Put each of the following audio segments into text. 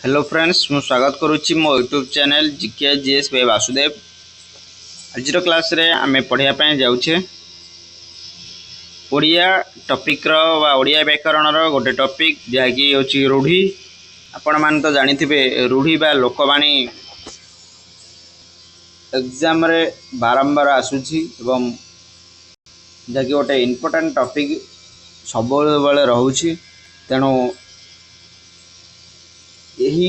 Hello friends मु स्वागत करुच्ची मो यूट्यूब चैनल जीके जीएस भाई वासुदेव। आज क्लास रे आमे पढ़िया जाऊे ओडिया टॉपिक रो ओडिया व्याकरण रो गोटे टॉपिक जहाँकि होची रूढ़ी। आपण मान तो जानिथिबे रूढ़ी बा लोकवाणी एग्जाम रे बारंबार आसुची एवं जहाँकि गोटे इम्पोर्टेंट टॉपिक सब बेले रहूची। तेणु यही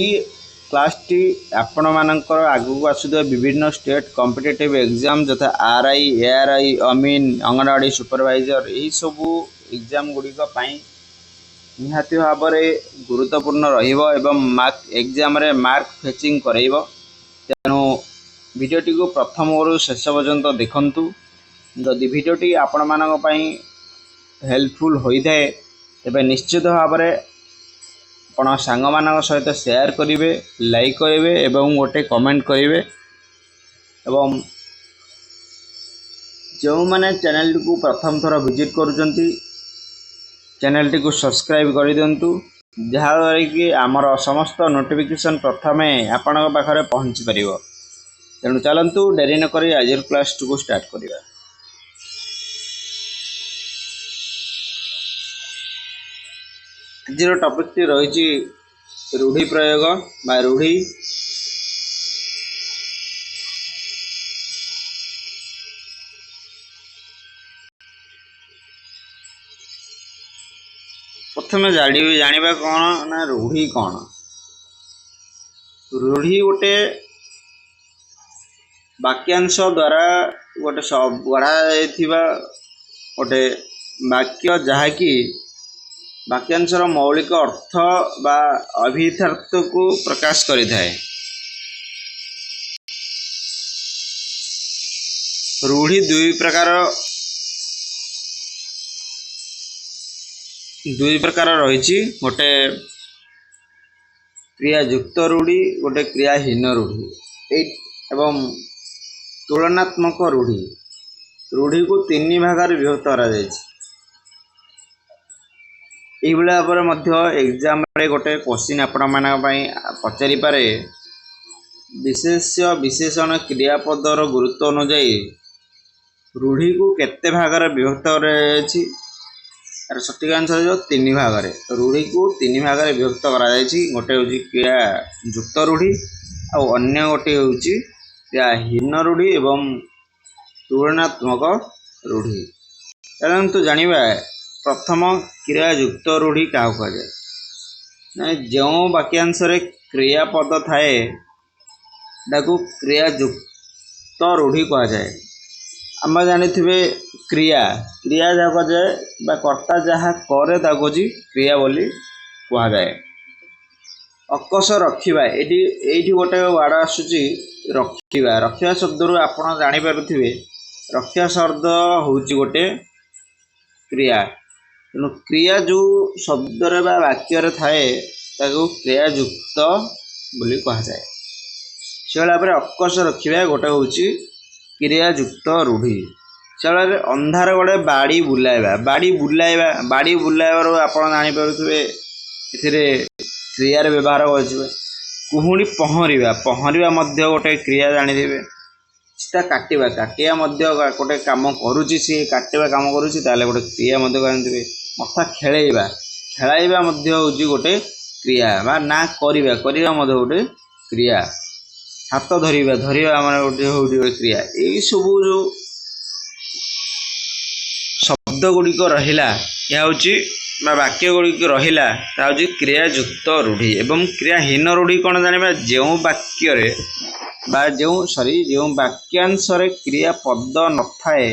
क्लास टी आपण मानकर आगु आसुଥିବା विभिन्न स्टेट कॉम्पिटिटिव एग्जाम जथा आरआई एआरआई अमीन अंगनवाड़ी सुपरवाइजर यही सबू एग्जाम गुड़िक निहाती भाव में गुरुत्वपूर्ण रहिबो एवं मार्क एग्जाम रे मार्क फेचिंग करइबो। तेणु वीडियोटी को प्रथम ओरु शेष पर्यंत देखंतु। जदि वीडियोटी आपण मानक पई हेल्पफुल होइथाय तेबे निश्चित भाव में आपण सांग मानक सहित शेयर करेंगे, लाइक करेंगे एवं गोटे कमेंट करेंगे। एवं जो मैंने चैनल को प्रथम थर विजिट करुँच चैनल टी को सब्सक्राइब कर दिंतु, जहाँद्वारा कि आमर समस्त नोटिफिकेशन प्रथमे आपण पाखे पहुँची पार। तेणु चलतु डेरी नक आज क्लास को स्टार्ट करवा। आज टॉपिक टी रही रूढ़ी प्रयोग बा रूढ़ी। प्रथम जानिबा कौन ना रूढ़ी कौन। रूढ़ी गोटे वाक्यांश द्वारा गोटे गढ़ा गोटे वाक्य जहाँकि वाक्यांशर मौलिक अर्थ बा अभिधार्थ को प्रकाश करि थाए। रूढ़ी दुई प्रकार रही, गोटे क्रियायुक्त रूढ़ी गोटे क्रियाहीन रूढ़ी एवं तुलनात्मक रूढ़ी। रूढ़ी को तीन भाग विभक्त करा जायछि। भाव में एग्जाम गोटे क्वेश्चन आपण मान पचारि पारे विशेष्य विशेषण क्रियापदर गुरुत्व अनुजाई रूढ़ी को केते भाग विभक्त कर सठिक आंसर जो तीन भाग। रूढ़ी को तीन भाग विभक्त करा जायछि। गोटे हूँ क्रिया युक्त रूढ़ी और अन्य गोटे हूँ क्रियाहीन रूढ़ी एवं तुलनात्मक रूढ़ी। तो जानिबा प्रथम क्रियायुक्त रूढ़ी क्या कहुए जो वाक्यांश क्रियापद थाए ताकू क्रियायुक्त रूढ़ी कह जाए। आम जानी क्रिया क्रिया जहाँ कह जाए कर्ता जहाँ करे ताकू क्रिया बोली कह जाए। अकस रखिबा ये गोटे वार्ड आसूची रखिबा। रखिबा शब्द रू आपण जानी पारुथिबे रखिया शब्द होउची गोटे क्रिया। तेणु क्रिया जो शब्द वाक्य थाए ताकू क्रियायुक्त बोली कह जाए। से भाव में अकस रखिबा गोटे हूँ क्रियायुक्त रूढ़ी। से भाव में अंधार गोटे बाड़ी बुलाइबा। बाड़ी बुलाइबार आप जानीपे क्रियार व्यवहार कर। कुहुणी पहरिबा पहरिबा गोटे क्रिया जानीदे। सीता काटिबा काटिया गोटे काम करुच्ची सी काटिबा काम करुच्ची गोटे क्रिया जानते। मथा खेलैबा खेलैबा हूँ गोटे क्रिया बा ना करिबा गोटे क्रिया। हाथ धरिबा धरिबा माने गोटे क्रिया। यही सब जो शब्द गुड़िक रहिला या हूँ वाक्य गुड़िक रहिला ता हूँ क्रियायुक्त रूढ़ी। एवं क्रियाहीन रूढ़ी कौन जानिबा जो वाक्य जो वाक्यांश क्रियापद न थाए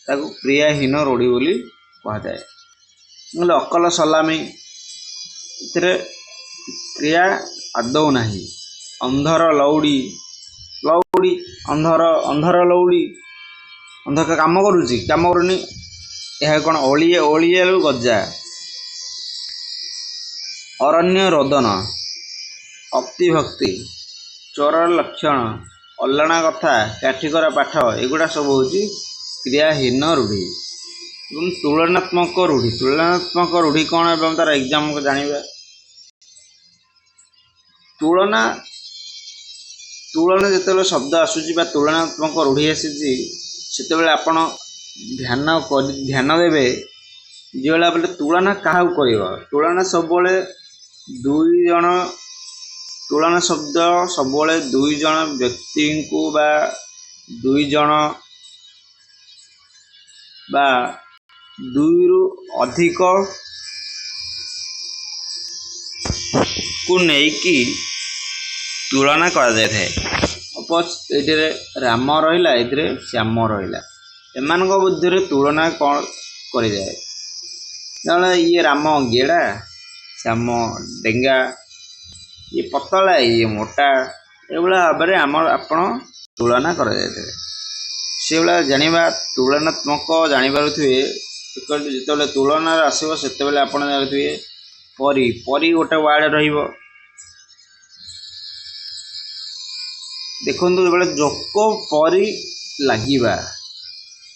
ताकू क्रियाहीन रूढ़ी बोली कह जाए। अकल सलामी क्रिया आदौ नाही। अंधर लौड़ी लौड़ी अंधर लौड़ी अंधर काम करुच्ची काम करूनी यह कौन ओलिए ओलिए गजा। अरण्य रोदन अतिभक्ति चोर लक्षण अल्लाणा कथा काठिकर पाठ एगुड़ा सब हूँ क्रियाहीन रूढ़ी। तुलनात्मक रूढ़ी कौन एवं तार एग्जाम को जानिबा। ତୁଳନା ତୁଳନା ଯେତେବେଳେ ଶବ୍ଦ ଆସୁଛି ବା ତୁଳନାତ୍ମକ ରୂଢ଼ି ଆସିଛି ସେତେବେଳେ ଆପଣ ଧ୍ୟାନ ଦେବେ ଯେଉଁଭଳିଆ ବୋଲେ ତୁଳନା କାହାକୁ କରିବ। ତୁଳନା ସବୁବେଳେ ଦୁଇ ଜଣ ତୁଳନା ଶବ୍ଦ ସବୁବେଳେ ଦୁଇ ଜଣ ବ୍ୟକ୍ତିଙ୍କୁ ବା ଦୁଇ ଜଣ ବା ଦୁଇରୁ ଅଧିକ କୁ ନେଇକି ତୁଳନା କରାଯାଇଥାଏ। ସପୋଜ ଏଇଥିରେ ରାମ ରହିଲା, ଏଥିରେ ଶ୍ୟାମ ରହିଲା, ଏମାନଙ୍କ ମଧ୍ୟରେ ତୁଳନା କ'ଣ କରିଯାଏ। ଯେତେବେଳେ ଇଏ ରାମ ଗେଡ଼ା, ଶ୍ୟାମ ଡେଙ୍ଗା, ଇଏ ପତଳା, ଇଏ ମୋଟା, ଏଭଳିଆ ଭାବରେ ଆପଣ ତୁଳନା କରାଯାଇଥାଏ। ସେଭଳିଆ ଜାଣିବା ତୁଳନାତ୍ମକ ଜାଣିପାରୁଥିବେ। ଯେତେବେଳେ ତୁଳନାରେ ଆସିବ ସେତେବେଳେ ଆପଣ ଜାଣିଥିବେ ପରି ଗୋଟେ ୱାର୍ଡ଼ ରହିବ। ଦେଖନ୍ତୁ ଯେତେବେଳେ ଜୋକ ପରି ଲାଗିବା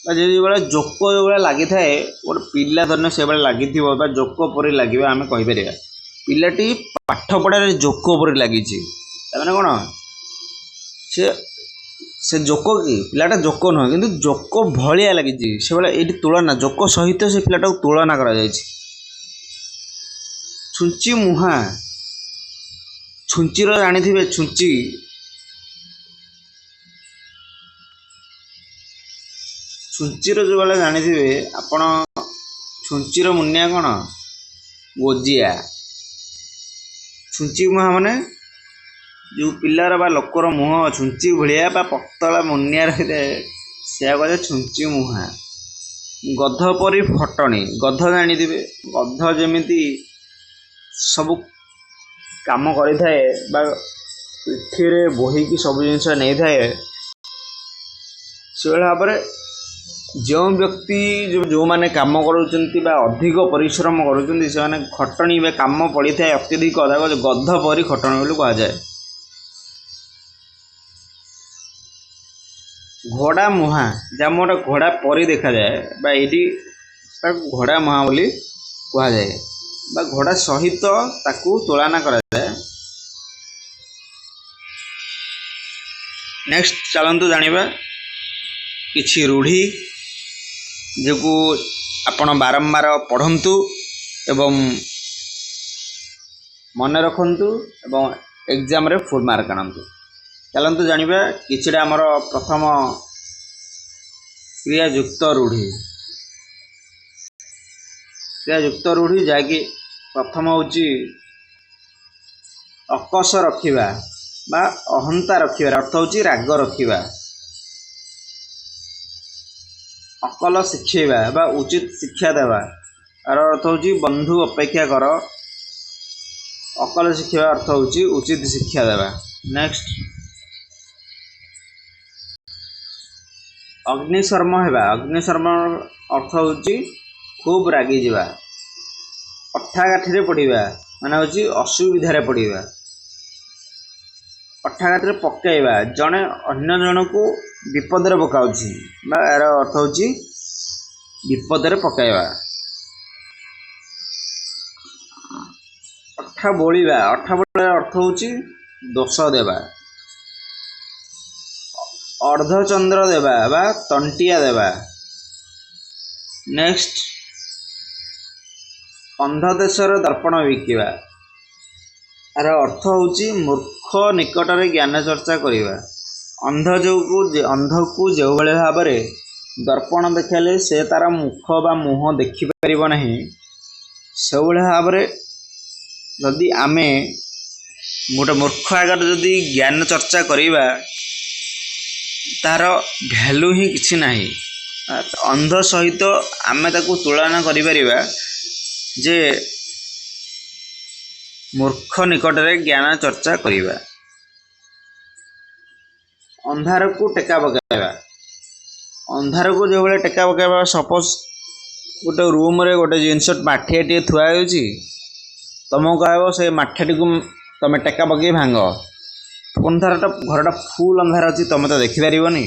ବା ଯେତେବେଳେ ଜୋକ ଯେଭଳିଆ ଲାଗିଥାଏ, ଗୋଟେ ପିଲା ଧରିନେ ସେଭଳିଆ ଲାଗିଥିବ ବା ଜୋକ ପରି ଲାଗିବା ଆମେ କହିପାରିବା। ପିଲାଟି ପାଠ ପଢ଼ାରେ ଜୋକ ପରି ଲାଗିଛି, ତାମାନେ କ'ଣ ସେ ଜୋକ କି ପିଲାଟା ଜୋକ ନୁହେଁ, କିନ୍ତୁ ଜୋକ ଭଳିଆ ଲାଗିଛି ସେଭଳିଆ। ଏଇଠି ତୁଳନା ଜୋକ ସହିତ ସେ ପିଲାଟାକୁ ତୁଳନା କରାଯାଇଛି। ଛୁଞ୍ଚି ମୁହାଁ, ଛୁଞ୍ଚିର ଜାଣିଥିବେ ଛୁଞ୍ଚି, ଛୁଞ୍ଚିର ଯେଉଁଭଳିଆ ଜାଣିଥିବେ ଆପଣ, ଛୁଞ୍ଚିର ମୁନିଆ କ'ଣ ଗୋଜିଆ। ଛୁଞ୍ଚି ମୁହାଁ ମାନେ ଯେଉଁ ପିଲାର ବା ଲୋକର ମୁହଁ ଛୁଞ୍ଚି ଭଳିଆ ବା ପତଳା ମୁନିଆ ରହିଥାଏ, ସେୟା କୁହାଯାଏ ଛୁଞ୍ଚି ମୁହାଁ। ଗଧ ପରି ଫଟଣି, ଗଧ ଜାଣିଥିବେ, ଗଧ ଯେମିତି ସବୁ କାମ କରିଥାଏ ବା ପିଠିରେ ବୋହିକି ସବୁ ଜିନିଷ ନେଇଥାଏ, ସେଭଳି ଭାବରେ ଯେଉଁ ବ୍ୟକ୍ତି ଯେଉଁମାନେ କାମ କରୁଛନ୍ତି ବା ଅଧିକ ପରିଶ୍ରମ କରୁଛନ୍ତି ସେମାନେ ଖଟଣି ବା କାମ ପଡ଼ିଥାଏ ଅତ୍ୟଧିକ, ଗଧ ପରି ଖଟଣି ବୋଲି କୁହାଯାଏ। ଘୋଡ଼ା ମୁହାଁ, ଯାହା ଗୋଟେ ଘୋଡ଼ା ପରି ଦେଖାଯାଏ ବା ଏଇଠି ତାକୁ ଘୋଡ଼ା ମୁହାଁ ବୋଲି କୁହାଯାଏ ବା ଘୋଡ଼ା ସହିତ ତାକୁ ତୁଳନା କରାଯାଏ। ନେକ୍ସଟ ଚାଲନ୍ତୁ ଜାଣିବା କିଛି ରୂଢ଼ି ଯାକୁ ଆପଣ ବାରମ୍ବାର ପଢ଼ନ୍ତୁ ଏବଂ ମନେ ରଖନ୍ତୁ ଏବଂ ଏକ୍ଜାମରେ ଫୁଲ୍ ମାର୍କ ଆଣନ୍ତୁ। ଚାଲନ୍ତୁ ଜାଣିବା କିଛିଟା ଆମର ପ୍ରଥମ କ୍ରିୟାଯୁକ୍ତ ରୂଢ଼ି। କ୍ରିୟାଯୁକ୍ତ ରୂଢ଼ି ଯାହାକି ପ୍ରଥମ ହେଉଛି ଅକଷ ରଖିବା ବା ଅହନ୍ତା ରଖିବାର ଅର୍ଥ ହେଉଛି ରାଗ ରଖିବା। ଅକଲ ଶିଖେଇବା ବା ଉଚିତ ଶିକ୍ଷା ଦେବା, ତାର ଅର୍ଥ ହେଉଛି ବନ୍ଧୁ ଅପେକ୍ଷା କର। ଅକଲ ଶିଖେଇବା ଅର୍ଥ ହେଉଛି ଉଚିତ ଶିକ୍ଷା ଦେବା। ନେକ୍ସଟ ଅଗ୍ନିଶର୍ମ ହେବା, ଅଗ୍ନିଶର୍ମ ଅର୍ଥ ହେଉଛି ଖୁବ୍ ରାଗିଯିବା। ଅଠାକାଠିରେ ପଡ଼ିବା ମାନେ ହେଉଛି ଅସୁବିଧାରେ ପଡ଼ିବା। ଅଠାକାଠିରେ ପକାଇବା, ଜଣେ ଅନ୍ୟ ଜଣକୁ ବିପଦରେ ପକାଉଛି ବା ଏହାର ଅର୍ଥ ହେଉଛି ବିପଦରେ ପକାଇବା। ଅଠା ବୋଳିବା, ଅଠା ବୋଳିବାର ଅର୍ଥ ହେଉଛି ଦୋଷ ଦେବା। ଅର୍ଦ୍ଧଚନ୍ଦ୍ର ଦେବା ବା ତଣ୍ଟିଆ ଦେବା। ନେକ୍ସଟ ଅନ୍ଧ ଦେଶରେ ଦର୍ପଣ ବିକିବା, ଏହାର ଅର୍ଥ ହେଉଛି ମୂର୍ଖ ନିକଟରେ ଜ୍ଞାନ ଚର୍ଚ୍ଚା କରିବା। ଅନ୍ଧକୁ ଯେଉଁଭଳି ଭାବରେ ଦର୍ପଣ ଦେଖାଇଲେ ସେ ତାର ମୁଖ ବା ମୁହଁ ଦେଖିପାରିବ ନାହିଁ, ସେଭଳି ଭାବରେ ଯଦି ଆମେ ଗୋଟେ ମୂର୍ଖ ଆଗରେ ଯଦି ଜ୍ଞାନ ଚର୍ଚ୍ଚା କରିବା ତାର ଭ୍ୟାଲୁ ହିଁ କିଛି ନାହିଁ। ଅନ୍ଧ ସହିତ ଆମେ ତାକୁ ତୁଳନା କରିପାରିବା ଯେ ମୂର୍ଖ ନିକଟରେ ଜ୍ଞାନ ଚର୍ଚ୍ଚା କରିବା। ଅନ୍ଧାରକୁ ଟେକା ପକାଇବା, ଅନ୍ଧାରକୁ ଯେଉଁଭଳି ଟେକା ପକାଇବା, ସପୋଜ ଗୋଟେ ରୁମ୍ରେ ଗୋଟେ ଜିନିଷ ମାଠିଆଟିଏ ଥୁଆ ହେଉଛି, ତୁମକୁ କହିବ ସେ ମାଠିଆଟିକୁ ତୁମେ ଟେକା ପକାଇ ଭାଙ୍ଗ। ଘରଟା ଫୁଲ୍ ଅନ୍ଧାର ଅଛି, ତୁମେ ତ ଦେଖିପାରିବନି,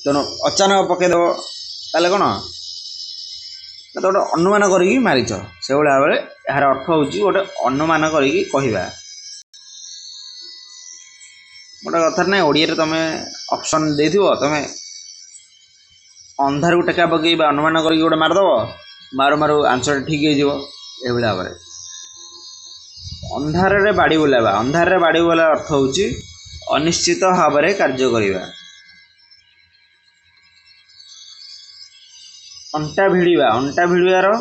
ତେଣୁ ଅଚାନକ ପକାଇଦେବ, ତାହେଲେ କ'ଣ ତ ଗୋଟେ ଅନୁମାନ କରିକି ମାରିଛ। ସେଭଳି ଭାବରେ ଏହାର ଅର୍ଥ ହେଉଛି ଗୋଟେ ଅନୁମାନ କରିକି କହିବା। गोटे कथा ना ओडिया तुम ऑप्शन दे तुम अंधार को टेका पकई अनुमान करके गोटे मारदेव मारू मारू आंसर ठीक हो भाव में अंधार रे बाड़ी बुलावा अंधार रे बाड़ी बुला अर्थ होची अनिश्चित भाव में कार्य करवा अंटा भिड़वार हूँ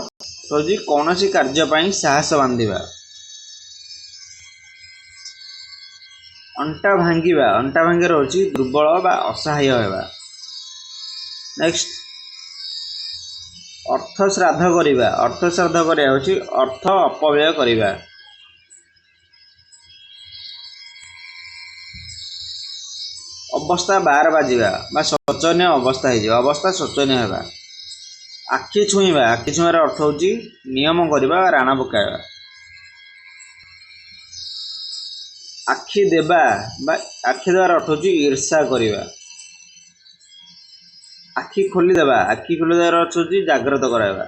कौन सी कार्य साहस बांधिबा अंटा भांगिबार हूँ दुर्बल बा असहाय होगा। नेक्स्ट अर्थ श्राद्ध करवा हूँ अर्थ अपव्यय करवा। अवस्था 12 बाजिबा शोचनीय अवस्था अवस्था शोचनीय होगा। आखि छुईबार अर्थ हूँ नियम करवा राणा पकाइबा। आखि देवा आखि देवार अर्थ हूँ ईर्षा करवा। आखि खोलीदेवार अर्थ हूँ जाग्रत कराइबा।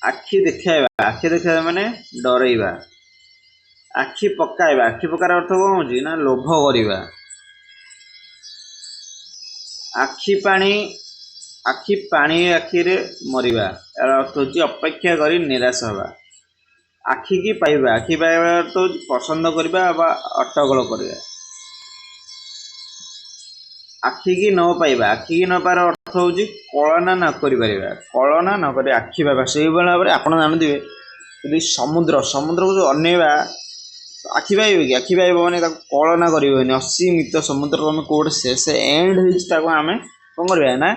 आखि देखाइबा माने डरइबा। आखि पकाइबार अर्थ कौन हो ना लोभ करवा। आखि पानी आखिरे मरिबा यार अर्थ हूँ अपेक्षा करी निराश हवा। आखि की पाइबा अर्थ हूँ पसंद करवा बा अटकल करवा। आखि की न पाइबार अर्थ हूँ कलना न कर आखि पाइबा से भाव में आप जानते यदि समुद्र को जो अनेवा आखि पाइबे कि आखि पाइब मैंने कलना कर असीमित समुद्र तुम कौटे शेष एंड हो आम कौन करवा ना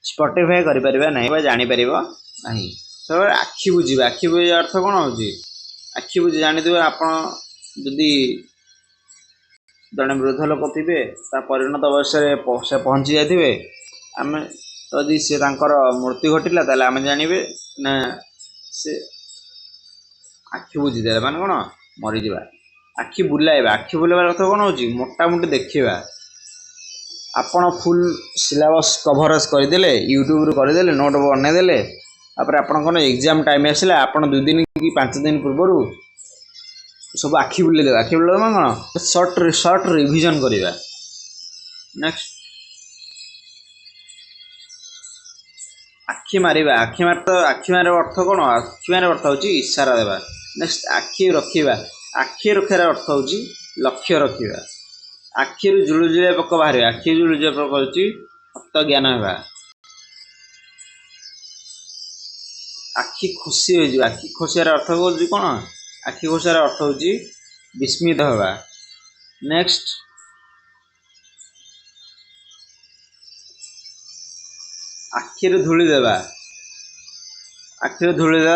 स्पॉटिफाई कर जापर ना। तो आखि बुझा अर्थ कौन हो आखि बुझी जानते आप जदि जड़े वृद्ध लोक थे परिणत बयस से पहुँची जाए आम यदि सी मृत्यु घटला ताले आम जानवे ना से आखि बुझीदे माने कौन मरीजा। आखि बुलाइबा अर्थ कौन हो मोटामोटी देखा आपण फुल सिलेबस कभरेज करदे यूट्यूब रू करदे नोट बनईदे आप एग्जाम टाइम आसला आप 2 दिन कि 5 दिन पूर्वर सब आखि बुलेदेव कौन सर्ट रिविजन करवा। नेक्स्ट आखि मार अर्थ कौन आखि मार अर्थ हूँ इशारा देवा। नेक्स्ट आखि रखार अर्थ हूँ लक्ष्य रखा। आखि जुलुजुलिया पक बाहर आखि जुलुजुलिया पक हूँ हत ज्ञान होगा। आखि खोसियार अर्थ हूँ कौन आखि खोसियार अर्थ हूँ विस्मित होगा। नेक्स्ट आखिर धूली देवार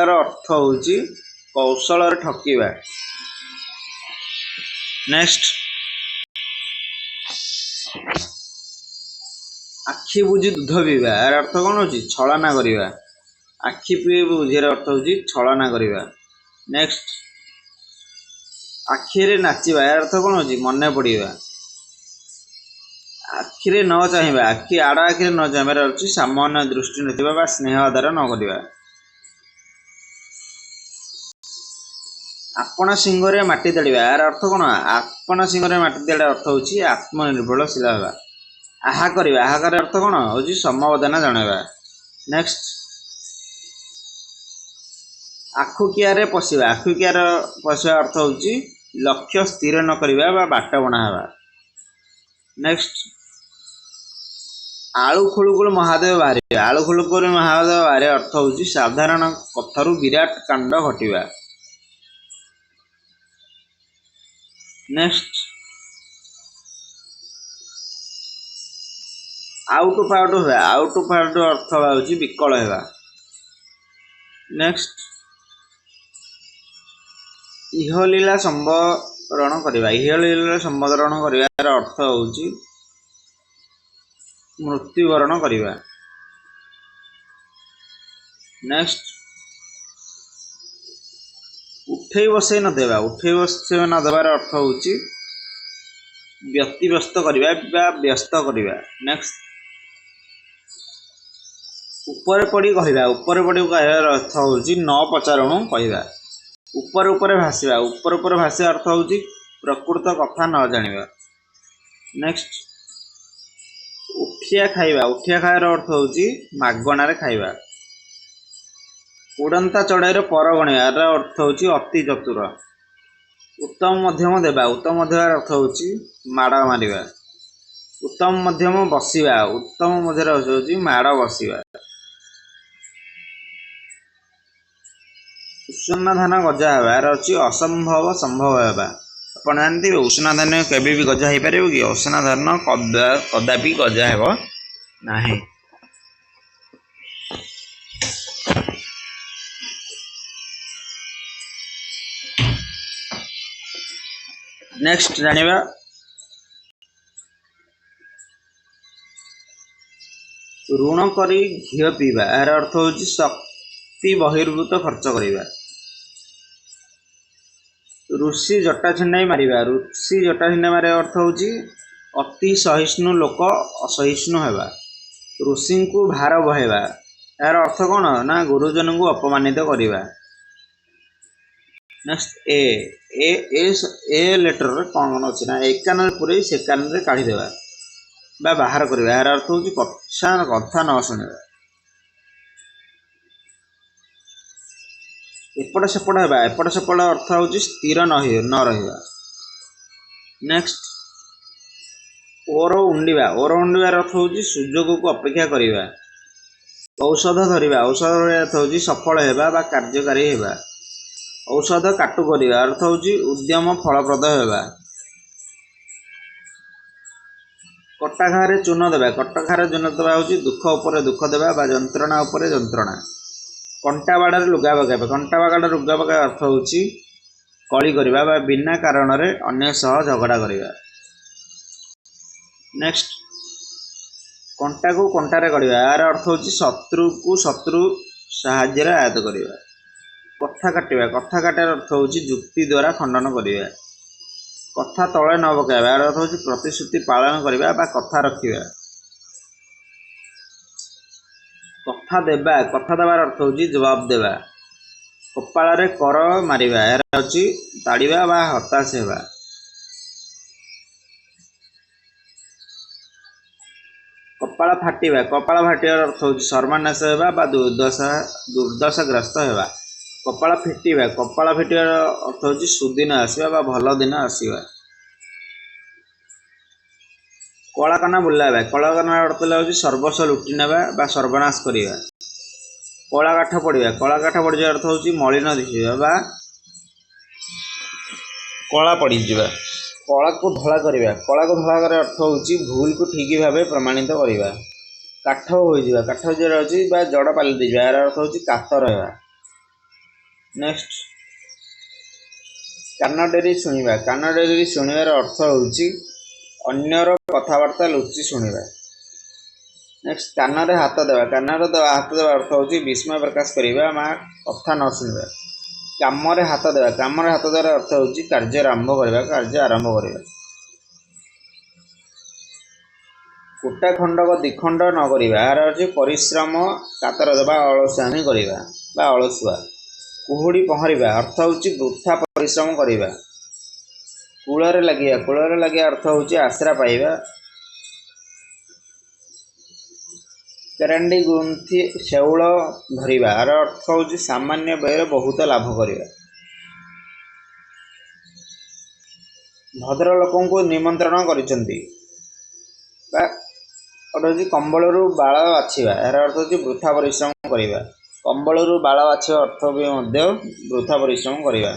अर्थ हूँ कौशल ठकिबा। नेक्स्ट आखि बुझी दूध पीवा यार अर्थ कौन हो छलना करवा। आखि बुझार अर्थ हूँ छलना करवा। नेक्स्ट आखिरे नाचिबा यार अर्थ कौन हो मन पड़ा। आखिरे न चाहिए आखिरे न चाहिए अच्छी सामान्य दृष्टि ना स्नेह आधार न करवा। आपण सिंह माटी देड़ा यार अर्थ कौन आपण सिंह माटी देड़ा अर्थ हूँ आत्मनिर्भरशील होगा। आहाकार अर्थ कौन हूँ समबदना जनवा। नेक्स्ट आखुकिया पशिबा अर्थ हूँ लक्ष्य स्थिर न करवा बाट बना। नेक्स्ट आलू खुलुकुल महादेव बाहर अर्थ हूँ साधारण कथारू विराट कांड घटवा। नेक्स्ट आउट ऑफ अर्थ हूँ विकल होगा। नेक्स्ट इहलीला संवरण कर अर्थ हूँ मृत्युवरण करवा। नेक्स्ट उठे बसई नदेवार अर्थ हूँ व्यतिव्यस्त करवा व्यस्त करवा। नेक्स्ट ऊपर पड़ी कहवा अर्थ हूँ न पचारणु कहवा। ऊपर ऊपर भासिबा, ऊपर ऊपर भासिबा अर्थ होउची प्रकृत कथा न जानिबा। नेक्स्ट उठिया खाइबा, उठिया खाइबार अर्थ होउची मागणारे खाइबा। उड़ंता चढ़ाईर पर गणिबा, यार अर्थ होउची अति चतुर। उत्तम मध्यम देबा, उत्तम मध्यम अर्थ होउची माड़ मारिबा। उत्तम मध्यम बसिबा, उत्तम मध्यम अर्थ होउची माड़ बसिबा। उषना धान गजा हेबा, यार अछि असंभव संभव हेबा। आपण जानते उषना धान केबे भी गजा हो पारे कि? उषना धान कदापि गजा हेब नाही। नेक्स्ट जानिबा ऋण करी घी पीवा, यार अर्थ होउची शक्ति बहिर्भूत खर्च करिबा। ऋषि जटा छिंडाई मारिबा, ऋषि जटा छिंडाई मारिबा अर्थ होउची अति सहिष्णु लोक असहिष्णु हेबा। ऋषि को भार बहेबा, यार अर्थ कौन ना गुरुजन को अपमानित करिबा। Next A A a letter रे कौन अछि ना एक कान रे पुरै से कान रे काढी देबा बा बाहर करिबा, यार अर्थ होउची कथा न सुनिबा। एपट सेपट हेबा, एपट सेपट अर्थ होउची स्थिर न रहिबा। नेक्स्ट ओर उंडिबा, ओर उंडिबार अर्थ होउची सुजोग को अपेक्षा करिबा। औषध धरिबा, औषध धरिबा अर्थ होउची सफल हेबा बा कार्यकारी हेबा। औषध काटु करिबा अर्थ होउची उद्यम फलप्रद हेबा। कटा घारे चून देबा, कटा घारे चून देबा होउची दुख उपरे दुख देबा बा जंत्रणा उपरे जंत्रणा। कंटा बाड़े लुगा पकाइबा, कंटा बाड़े लुगा पकाइबा अर्थ होउची कली करिबा बा बिना कारण रे अन्य सह झगड़ा करिबा। नेक्स्ट कंटा को कंटारे करिबा, यार अर्थ होउची शत्रु को शत्रु साहाय्य रे आयत करिबा। कथा काटिबा, कथा काटार अर्थ होउची जुक्ति द्वारा खंडन करिबा। कथा तले न पकाइबा, यार अर्थ होउची प्रतिश्रुति पालन करिबा बा कथा रखिबा। कथा देबा, कथा देबार अर्थ होउची जवाब देबा। कपाल रे कर मारिबा, यार होउची ताड़िबा बा हताश हेबा। कपाल फाटिबा, कपाल फाटिबार अर्थ होउची सर्वनाश हेबा बा दुर्दशाग्रस्त हेबा। कपाल फिटिबा, कपाल फिटिबार अर्थ होउची सुदिन आसीबा बा भल दिन आसीबा। कला काना बुलाइबा, कला काना अर्थ होउची सर्वस्व लुटि नेबा बा सर्वनाश करिबा। कला काठ पड़िबा, कला काठ पड़िबा अर्थ होउची मलिन दिसिबा बा कला पड़ी जिबा। कला को धला करिबा, कला को धला करे अर्थ होउची भूल को ठीक भाबे प्रमाणित करिबा। काठ होई जिबा, काठ जरा होउची बा जड़ पाली दिबा, यार अर्थ होउची कातर हेबा। नेक्स्ट कान डेरी सुनिबा, कान डेरी सुनिबार अर्थ होउची अन्यर कथावार्ता लुचि शुणिबा। नेक्स्ट कान रे हाथ देबा, कान रे हाथ देबा अर्थ होउची विस्मय प्रकाश करिबा मा कथा न सुनिबा। काम रे हाथ देबा, काम रे हाथ देबार अर्थ होउची कार्य आरंभ करिबा, कार्य आरंभ करिबा। कुटा खंडक दिखंड न करिबा, यार होउची परिश्रम कातर देबा अलसामी करिबा बा अलसुआ। कुहुड़ी पहरिबा अर्थ होउची वृथा परिश्रम करिबा। कूलरे लागिया, कूलरे लागिया अर्थ होउची आश्रा पाइबा। केरांडी गुंथि शेउल धरिबा, यार अर्थ होउची सामान्य व्यय बहुत लाभ करिबा। भद्र लोकों को निमंत्रण करिसंती बा होउची कंबळरू बाळ बाछिबा, यार अर्थ होउची वृथा परिश्रम करिबा। कंबळरू बाळ बाछिबा अर्थ भी मध्य वृथा परिश्रम करिबा।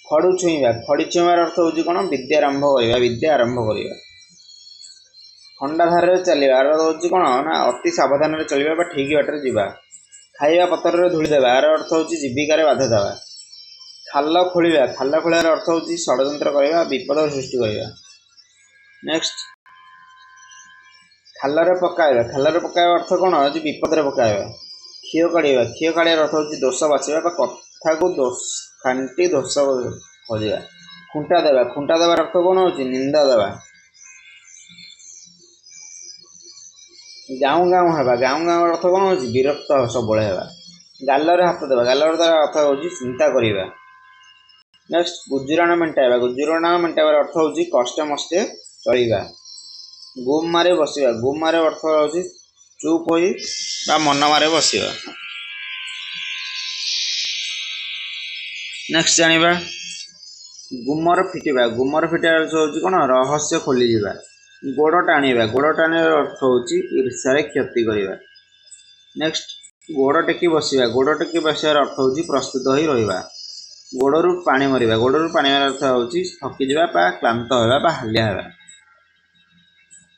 खड़ू छुईबा, खड़ी छुईबार अर्थ होउची कोन विद्या आरंभ करिबा, विद्या आरंभ करिबा। खंडा धार रे चलिबा, यार होउची कोन ना अति सावधान रे चलिबा बा ठीक बाटरे जिबा। खाइबा पतर रे धूଳି देबा, यार अर्थ होउची जीविका रे बाधा देबा। खाल खोलिबा, खाल खोलिबार अर्थ होउची षडयंत्र करिबा, विपद सृष्टि करिबा। नेक्स्ट खाल रे पकाइबा, खाल रे पकाइबा अर्थ कोन होउची विपद रे पकाइबा। खियो काढिबा, खियो काढिबार अर्थ होउची दोष बाछिबा बा कथा को दोष खांटी दोष खोजिबा। खुंटा देबा, खुंटा देबार अर्थ कोन होउची निंदा देबा। गाँव गाँव हेबा, गाँव गाँव अर्थ कोन होउची विरक्त सबळे हेबा। ଗାଲରେ ହାତ ଦେବା, ଗାଲରେ ଦେବା ଅର୍ଥ ହେଉଛି ଚିନ୍ତା କରିବା। ନେକ୍ସଟ ଗୁଜୁରାଣ ମେଣ୍ଟାଇବା, ଗୁଜୁରାଣ ମେଣ୍ଟାଇବାର ଅର୍ଥ ହେଉଛି କଷ୍ଟେ ମଷ୍ଟେ ଚଳିବା। ଗୁମ୍ ମାରି ବସିବା, ଗୁମ୍ ମାରି ଅର୍ଥ ହେଉଛି ଚୁପ୍ ହୋଇ ବା ମନ ମାରି ବସିବା। ନେକ୍ସଟ ଜାଣିବା ଗୁମର ଫିଟିବା, ଗୁମର ଫିଟିବା ଅର୍ଥ ହେଉଛି କ'ଣ? ରହସ୍ୟ ଖୋଲିଯିବା। ଗୋଡ଼ ଟାଣିବା, ଗୋଡ଼ ଟାଣିବାର ଅର୍ଥ ହେଉଛି ଈର୍ଷାରେ କ୍ଷତି କରିବା। ନେକ୍ସଟ ଗୋଡ଼ ଟେକି ବସିବା, ଗୋଡ଼ ଟେକି ବସିବାର ଅର୍ଥ ହେଉଛି ପ୍ରସ୍ତୁତ ହୋଇ ରହିବା। ଗୋଡ଼ରୁ ପାଣି ମରିବା, ଗୋଡ଼ରୁ ପାଣି ମରିବାର ଅର୍ଥ ହେଉଛି ଥକିଯିବା ବା କ୍ଳାନ୍ତ ହେବା ବା ହାଲିଆ ହେବା।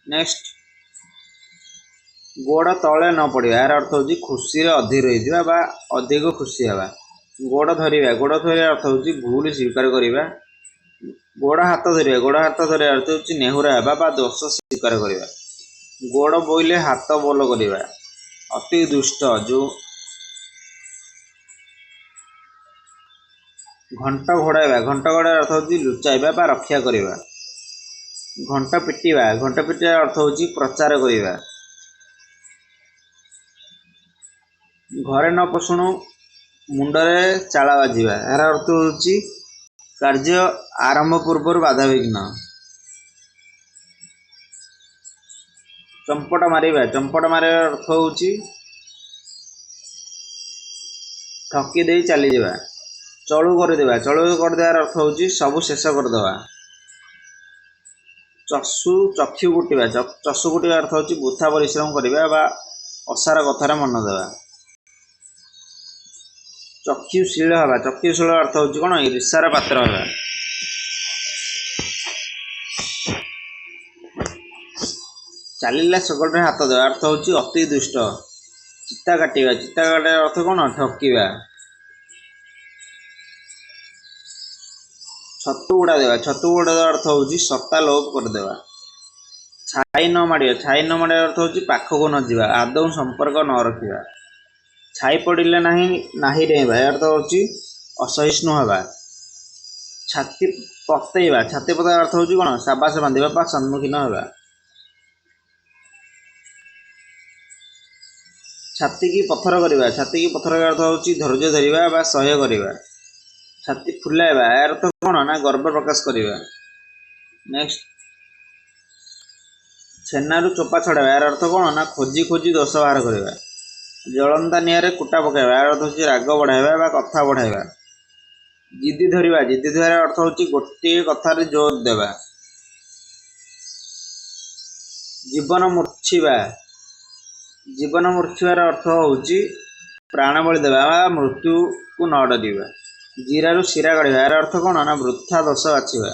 ନେକ୍ସଟ ଗୋଡ଼ ତଳେ ନ ପଡ଼ିବା, ଏହାର ଅର୍ଥ ହେଉଛି ଖୁସିରେ ଅଧୀର ହୋଇଯିବା ବା ଅଧିକ ଖୁସି ହେବା। ଗୋଡ଼ ଧରିବା, ଗୋଡ଼ ଧରିବା ଅର୍ଥ ହେଉଛି ଭୁଲ ସ୍ୱୀକାର କରିବା। ଗୋଡ଼ ହାତ ଧରିବା, ଗୋଡ଼ ହାତ ଧରିବା ଅର୍ଥ ହେଉଛି ନେହୁରା ହେବା ବା ଦୋଷ ସ୍ୱୀକାର କରିବା। ଗୋଡ଼ ବୋଇଲେ ହାତ ବୋଲ କରିବା, ଅତି ଦୁଷ୍ଟ। ଯେଉଁ ଘଣ୍ଟ ଘୋଡ଼ାଇବା, ଘଣ୍ଟ ଘୋଡ଼ାଇବା ଅର୍ଥ ହେଉଛି ଲୁଚାଇବା ବା ରକ୍ଷା କରିବା। ଘଣ୍ଟ ପିଟିବା, ଘଣ୍ଟ ପିଟିବା ଅର୍ଥ ହେଉଛି ପ୍ରଚାର କରିବା। ଘରେ ନ ପଶୁଣୁ ମୁଣ୍ଡରେ ଚାଳ ବାଜିବା, ଏହାର ଅର୍ଥ ହେଉଛି କାର୍ଯ୍ୟ ଆରମ୍ଭ ପୂର୍ବରୁ ବାଧାବିଘ୍ନ। ଚମ୍ପଟ ମାରିବା, ଚମ୍ପଟ ମାରିବାର ଅର୍ଥ ହେଉଛି ଠକି ଦେଇ ଚାଲିଯିବା। ଚଳୁ କରିଦେବା, ଚଳୁ କରିଦେବାର ଅର୍ଥ ହେଉଛି ସବୁ ଶେଷ କରିଦେବା। ଚକ୍ଷୁ କୁଟିବା, ଚଷୁ କୁଟିବା ଅର୍ଥ ହେଉଛି ବୃଥା ପରିଶ୍ରମ କରିବା ବା ଅସାର କଥାରେ ମନ ଦେବା। ଚକ୍ଷୁଶୀଳ ହେବା, ଚକ୍ଷୁଶୀଳ ଅର୍ଥ ହେଉଛି କ'ଣ? ଈର୍ଷାର ପାତ୍ର ହେବା। ଚାଲିଲା ଶଗଡ଼ରେ ହାତ ଦେବା, ଅର୍ଥ ହେଉଛି ଅତି ଦୁଷ୍ଟ। ଚିତା କାଟିବା, ଚିତା କାଟିବା ଅର୍ଥ କ'ଣ? ଠକିବା। ଛତୁ ଉଡ଼ା ଦେବା, ଛତୁ ଉଡ଼ା ଦେବା ଅର୍ଥ ହେଉଛି ସତ୍ତା ଲୋପ କରିଦେବା। ଛାଇ ନ ମାଡ଼ିବା, ଛାଇ ନ ମାଡ଼ିବା ଅର୍ଥ ହେଉଛି ପାଖକୁ ନ ଯିବା, ଆଦୌ ସମ୍ପର୍କ ନ ରଖିବା। ଛାଇ ପଡ଼ିଲେ ନାହିଁ ଡେଇଁବା, ଏ ଅର୍ଥ ହେଉଛି ଅସହିଷ୍ଣୁ ହେବା। ଛାତି ପତେଇବା, ଛାତି ପତେଇବା ଅର୍ଥ ହେଉଛି କ'ଣ? ସାବାସ ବାନ୍ଧିବା ବା ସମ୍ମୁଖୀନ ହେବା। ଛାତିକି ପଥର କରିବା, ଛାତିକି ପଥର କରିବା ଅର୍ଥ ହେଉଛି ଧୈର୍ଯ୍ୟ ଧରିବା ବା ସହ୍ୟ କରିବା। ଛାତି ଫୁଲାଇବା, ଏହାର ଅର୍ଥ କ'ଣ? ନା ଗର୍ବ ପ୍ରକାଶ କରିବା। ନେକ୍ସଟ ଛେନାରୁ ଚୋପା ଛଡ଼ାଇବା, ଏହାର ଅର୍ଥ କ'ଣ? ନା ଖୋଜି ଖୋଜି ଦୋଷ ବାହାର କରିବା। ଜଳନ୍ତା ନିଆଁରେ କୁଟା ପକାଇବା, ଏହାର ଅର୍ଥ ହେଉଛି ରାଗ ବଢ଼ାଇବା ବା କଥା ବଢ଼ାଇବା। ଜିଦି ଧରିବା, ଜିଦି ଧରିବାର ଅର୍ଥ ହେଉଛି ଗୋଟିଏ କଥାରେ ଜୋର ଦେବା। ଜୀବନ ମୂର୍ଚ୍ଛିବା, ଜୀବନ ମୂର୍ଚ୍ଛିବାର ଅର୍ଥ ହେଉଛି ପ୍ରାଣ ବଳି ଦେବା ବା ମୃତ୍ୟୁକୁ ନ ଡରିବା। ଜିରାରୁ ଶିରା କାଢ଼ିବା, ଏହାର ଅର୍ଥ କ'ଣ? ନା ବୃଥା ଦୋଷ ବାଛିବା।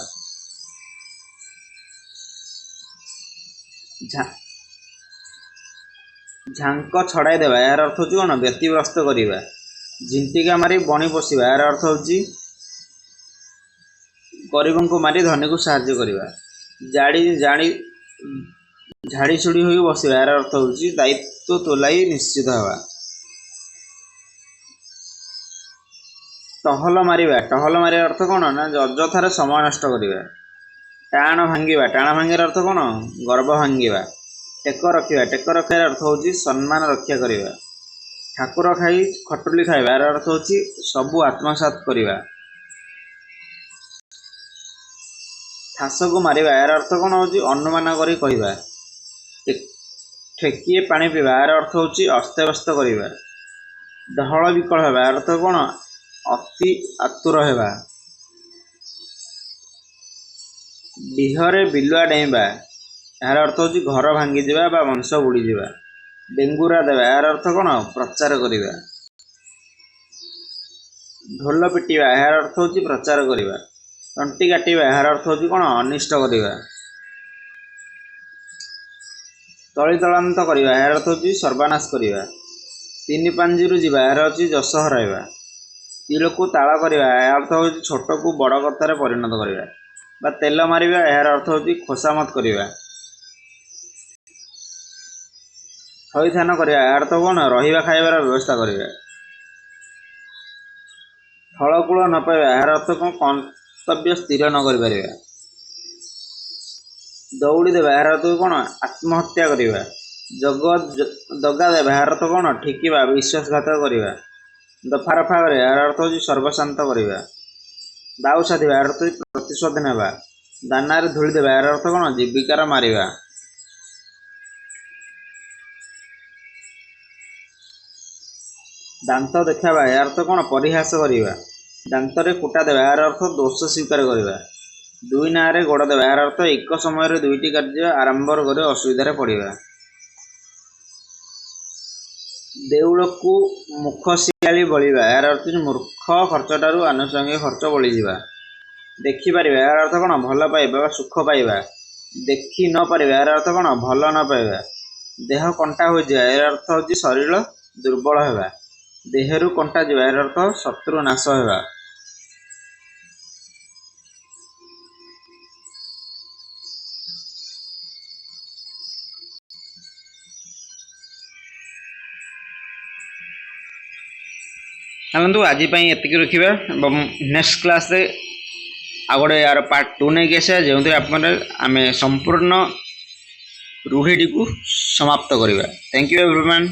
ଝାଙ୍କ ଛଡ଼ାଇ ଦେବା, ଏହାର ଅର୍ଥ ହେଉଛି କ'ଣ? ବ୍ୟତିବ୍ୟସ୍ତ କରିବା। ଝିଣ୍ଟିକା ମାରି ବଣି ପୋଷିବା, ଏହାର ଅର୍ଥ ହେଉଛି ଗରିବଙ୍କୁ ମାରି ଧନୀକୁ ସାହାଯ୍ୟ କରିବା। ଝାଡ଼ି ଛୁଡ଼ି ହୋଇ ବସିବା, ଏହାର ଅର୍ଥ ହେଉଛି ଦାୟିତ୍ୱ ତୁଲାଇ ନିଶ୍ଚିତ ହେବା। ଟହଲ ମାରିବା, ଟହଲ ମାରିବା ଅର୍ଥ କ'ଣ? ନା ଅଯଥାରେ ସମୟ ନଷ୍ଟ କରିବା। ଟାଣ ଭାଙ୍ଗିବା, ଟାଣ ଭାଙ୍ଗିବାର ଅର୍ଥ କ'ଣ? ଗର୍ବ ଭାଙ୍ଗିବା। ଟେକ ରଖିବା, ଟେକ ରଖିବାର ଅର୍ଥ ହେଉଛି ସମ୍ମାନ ରକ୍ଷା କରିବା। ଠାକୁର ଖାଇ ଖଟୁଲି ଖାଇବା, ଏହାର ଅର୍ଥ ହେଉଛି ସବୁ ଆତ୍ମସାତ କରିବା। ଠାସକୁ ମାରିବା, ଏହାର ଅର୍ଥ କ'ଣ ହେଉଛି? ଅନୁମାନ କରି କହିବା। ଠେକିଏ ପାଣି ପିଇବା, ଏହାର ଅର୍ଥ ହେଉଛି ଅସ୍ତବ୍ୟସ୍ତ କରିବା। ଡହଳ ବିକଳ ହେବା, ଏହାର ଅର୍ଥ କ'ଣ? ଅତି ଆତୁର ହେବା। ବିହରେ ବିଲୁଆ ଡେଇଁବା, ଏହାର ଅର୍ଥ ହେଉଛି ଘର ଭାଙ୍ଗିଯିବା ବା ବଂଶ ବୁଡ଼ିଯିବା। ଡେଙ୍ଗୁରା ଦେବା, ଏହାର ଅର୍ଥ କ'ଣ? ପ୍ରଚାର କରିବା। ଢୋଲ ପିଟିବା, ଏହାର ଅର୍ଥ ହେଉଛି ପ୍ରଚାର କରିବା। ତଣ୍ଟି କାଟିବା, ଏହାର ଅର୍ଥ ହେଉଛି କ'ଣ? ଅନିଷ୍ଟ କରିବା। ତଳିତଳାନ୍ତ କରିବା, ଏହାର ଅର୍ଥ ହେଉଛି ସର୍ବନାଶ କରିବା। ତିନି ପାଞ୍ଜିରୁ ଯିବା, ଏହାର ହେଉଛି ଯଶ ହରାଇବା। ତିଳକୁ ତାଳ କରିବା, ଏହାର ଅର୍ଥ ହେଉଛି ଛୋଟକୁ ବଡ଼ କଥାରେ ପରିଣତ କରିବା ବା ତେଲ ମାରିବା, ଏହାର ଅର୍ଥ ହେଉଛି ଖୋସାମତ କରିବା। ଥଇଥାନ କରିବା, ଏହାର ଅର୍ଥ କ'ଣ? ରହିବା ଖାଇବାର ବ୍ୟବସ୍ଥା କରିବା। ଫଳକୂଳ ନ ପାଇବା, ଏହାର ଅର୍ଥ କ'ଣ? କର୍ତ୍ତବ୍ୟ ସ୍ଥିର ନ କରିପାରିବା। ଦୌଡ଼ି ଦେବା, ଏହାର ଅର୍ଥ କ'ଣ? ଆତ୍ମହତ୍ୟା କରିବା। ଦଗା ଦେବା, ଏହାର ଅର୍ଥ କ'ଣ? ଠକିବା, ବିଶ୍ୱାସଘାତ କରିବା। ଦଫା ରଫା କରିବା ଏହାର ଅର୍ଥ ହେଉଛି ସର୍ବଶାନ୍ତ କରିବା। ଦାଉ ସାଧିବା ଏହାର ଅର୍ଥ ହେଉଛି ପ୍ରତିଶୋଧ ନେବା। ଦାନାରେ ଧୂଳି ଦେବା ଏହାର ଅର୍ଥ କ'ଣ? ଜୀବିକାର ମାରିବା। ଦାନ୍ତ ଦେଖାଇବା ଏହାର ଅର୍ଥ କ'ଣ? ପରିହାସ କରିବା। ଦାନ୍ତରେ କୁଟା ଦେବା ଏହାର ଅର୍ଥ ଦୋଷ ସ୍ୱୀକାର କରିବା। ଦୁଇ ନାଁରେ ଗୋଡ଼ ଦେବା ଏହାର ଅର୍ଥ ଏକ ସମୟରେ ଦୁଇଟି କାର୍ଯ୍ୟ ଆରମ୍ଭ କରି ଅସୁବିଧାରେ ପଡ଼ିବା। ଦେଉଳକୁ ମୁଖ ଶିଆଳି ବଳିବା ଏହାର ଅର୍ଥ ହେଉଛି ମୂର୍ଖ ଖର୍ଚ୍ଚଠାରୁ ଆନୁଷଙ୍ଗିକ ଖର୍ଚ୍ଚ ବଳିଯିବା। ଦେଖିପାରିବା ଏହାର ଅର୍ଥ କ'ଣ? ଭଲ ପାଇବା ବା ସୁଖ ପାଇବା। ଦେଖି ନ ପାରିବା ଏହାର ଅର୍ଥ କ'ଣ? ଭଲ ନ ପାଇବା। ଦେହ କଣ୍ଟା ହୋଇଯିବା ଏହାର ଅର୍ଥ ହେଉଛି ଶରୀର ଦୁର୍ବଳ ହେବା। ଦେହରୁ କଣ୍ଟା ଯିବା ଏହାର ଅର୍ଥ ଶତ୍ରୁ ନାଶ ହେବା। ଚାଲନ୍ତୁ ଆଜି ପାଇଁ ଏତିକି ରଖିବା ଏବଂ ନେକ୍ସଟ କ୍ଲାସ୍ରେ ଆଉ ଗୋଟେ ୟାର ପାର୍ଟ 2 ନେଇକି ଆସିବା, ଯେଉଁଥିରେ ଆମେ ସମ୍ପୂର୍ଣ୍ଣ ରୂଢ଼ିଟିକୁ ସମାପ୍ତ କରିବା। Thank you everyone.